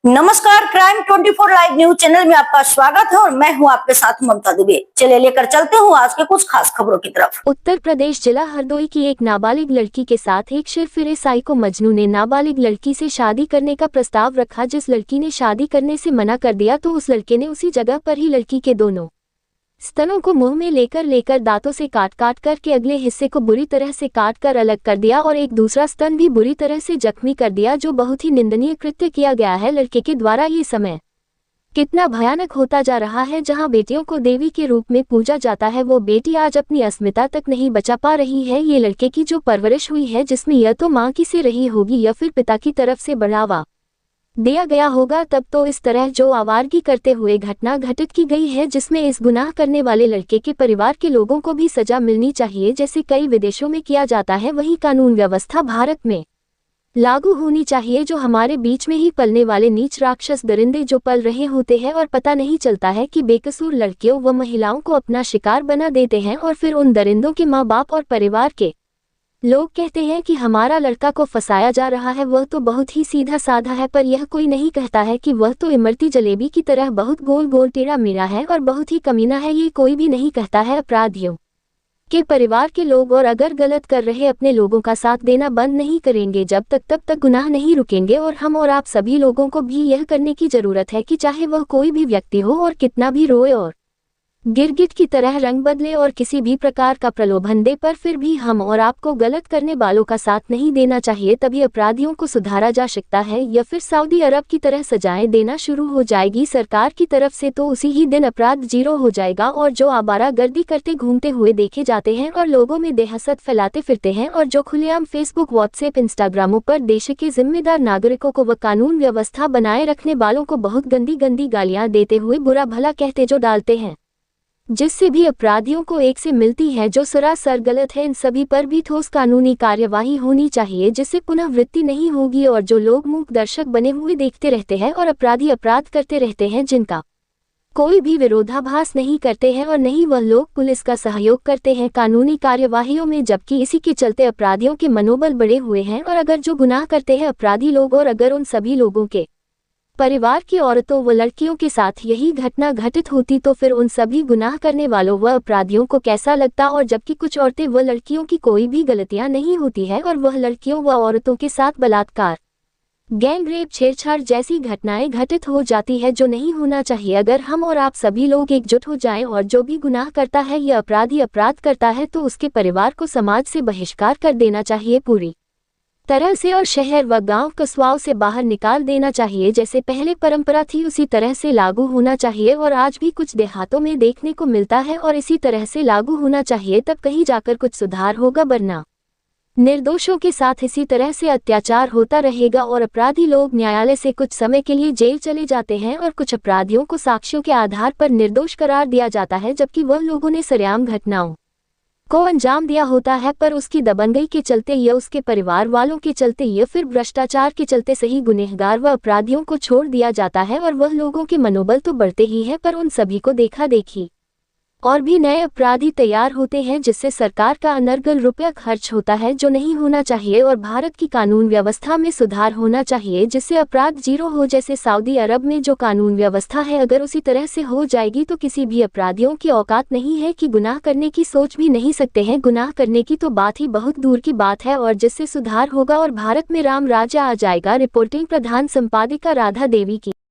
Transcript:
नमस्कार, crime 24 live news channel में आपका स्वागत है और मैं हूं आपके साथ ममता दुबे। चलिए लेकर चलते हूं आज के कुछ खास खबरों की तरफ। उत्तर प्रदेश जिला हरदोई की एक नाबालिग लड़की के साथ एक फिर साइको मजनू ने नाबालिग लड़की से शादी करने का प्रस्ताव रखा। जिस लड़की ने शादी करने से मना कर दिया तो उस लड़के ने उसी जगह पर ही लड़की के दोनों स्तनों को मुंह में लेकर दांतों से काट कर के अगले हिस्से को बुरी तरह से काट कर अलग कर दिया और एक दूसरा स्तन भी बुरी तरह से जख्मी कर दिया, जो बहुत ही निंदनीय कृत्य किया गया है लड़के के द्वारा। ये समय कितना भयानक होता जा रहा है। जहां बेटियों को देवी के रूप में पूजा जाता है, वो बेटी आज अपनी अस्मिता तक नहीं बचा पा रही है। ये लड़के की जो परवरिश हुई है, जिसमें यह तो मां की से रही होगी या फिर पिता की तरफ से बढ़ावा दिया गया होगा, तब तो इस तरह जो आवारगी करते हुए घटना घटित की गई है, जिसमें इस गुनाह करने वाले लड़के के परिवार के लोगों को भी सजा मिलनी चाहिए, जैसे कई विदेशों में किया जाता है। वही कानून व्यवस्था भारत में लागू होनी चाहिए। जो हमारे बीच में ही पलने वाले नीच राक्षस दरिंदे जो पल रहे होते हैं और पता नहीं चलता है कि बेकसूर लड़कियों व महिलाओं को अपना शिकार बना देते हैं, और फिर उन दरिंदों के माँ बाप और परिवार के लोग कहते हैं कि हमारा लड़का को फंसाया जा रहा है। वह तो बहुत ही सीधा साधा है, पर यह कोई नहीं कहता है कि वह तो इमरती जलेबी की तरह बहुत गोल गोल टेढ़ा मेढ़ा है और बहुत ही कमीना है। ये कोई भी नहीं कहता है। अपराधियों के परिवार के लोग और अगर गलत कर रहे अपने लोगों का साथ देना बंद नहीं करेंगे तब तक गुनाह नहीं रुकेंगे। और हम और आप सभी लोगों को भी यह करने की जरूरत है कि चाहे वह कोई भी व्यक्ति हो और कितना भी रोए और गिरगिट की तरह रंग बदले और किसी भी प्रकार का प्रलोभन दे, पर फिर भी हम और आपको गलत करने वालों का साथ नहीं देना चाहिए। तभी अपराधियों को सुधारा जा सकता है, या फिर सऊदी अरब की तरह सजाएं देना शुरू हो जाएगी सरकार की तरफ से, तो उसी ही दिन अपराध जीरो हो जाएगा। और जो आवारागर्दी करते घूमते हुए देखे जाते हैं और लोगों में दहशत फैलाते फिरते हैं, और जो खुलेआम फेसबुक, व्हाट्सएप, इंस्टाग्रामों पर देश के जिम्मेदार नागरिकों को व कानून व्यवस्था बनाए रखने वालों को बहुत गंदी गंदी गालियां देते हुए बुरा भला कहते जो डालते हैं, जिससे भी अपराधियों को एक से मिलती है, जो सरासर गलत है। इन सभी पर भी ठोस कानूनी कार्यवाही होनी चाहिए, जिससे पुनरावृत्ति नहीं होगी। और जो लोग मूक दर्शक बने हुए देखते रहते हैं और अपराधी अपराध करते रहते हैं, जिनका कोई भी विरोधाभास नहीं करते हैं और नहीं वह लोग पुलिस का सहयोग करते हैं कानूनी कार्यवाहियों में, जबकि इसी के चलते अपराधियों के मनोबल बढ़े हुए हैं। और अगर जो गुनाह करते हैं अपराधी लोग और अगर उन सभी लोगों के परिवार की औरतों व लड़कियों के साथ यही घटना घटित होती, तो फिर उन सभी गुनाह करने वालों व अपराधियों को कैसा लगता। और जबकि कुछ औरतें व लड़कियों की कोई भी गलतियां नहीं होती है और वह लड़कियों व औरतों के साथ बलात्कार, गैंग रेप, छेड़छाड़ जैसी घटनाएं घटित हो जाती है, जो नहीं होना चाहिए। अगर हम और आप सभी लोग एकजुट हो जाएं और जो भी गुनाह करता है या अपराधी अपराध करता है, तो उसके परिवार को समाज से बहिष्कार कर देना चाहिए पूरी तरह से, और शहर व गांव कस्बाओं से बाहर निकाल देना चाहिए। जैसे पहले परंपरा थी उसी तरह से लागू होना चाहिए, और आज भी कुछ देहातों में देखने को मिलता है और इसी तरह से लागू होना चाहिए, तब कहीं जाकर कुछ सुधार होगा। वरना निर्दोषों के साथ इसी तरह से अत्याचार होता रहेगा और अपराधी लोग न्यायालय से कुछ समय के लिए जेल चले जाते हैं और कुछ अपराधियों को साक्ष्यों के आधार पर निर्दोष करार दिया जाता है, जबकि वह लोगों ने सरेआम घटनाओं को अंजाम दिया होता है, पर उसकी दबंगई के चलते या उसके परिवार वालों के चलते या फिर भ्रष्टाचार के चलते सही गुनहगार व अपराधियों को छोड़ दिया जाता है। और वह लोगों के मनोबल तो बढ़ते ही है, पर उन सभी को देखा देखी और भी नए अपराधी तैयार होते हैं, जिससे सरकार का अनर्गल रुपया खर्च होता है, जो नहीं होना चाहिए। और भारत की कानून व्यवस्था में सुधार होना चाहिए, जिससे अपराध जीरो हो। जैसे सऊदी अरब में जो कानून व्यवस्था है, अगर उसी तरह से हो जाएगी तो किसी भी अपराधियों की औकात नहीं है कि गुनाह करने की सोच भी नहीं सकते हैं। गुनाह करने की तो बात ही बहुत दूर की बात है, और जिससे सुधार होगा और भारत में राम राज्य आ जाएगा। रिपोर्टिंग प्रधान संपादिका राधा देवी की।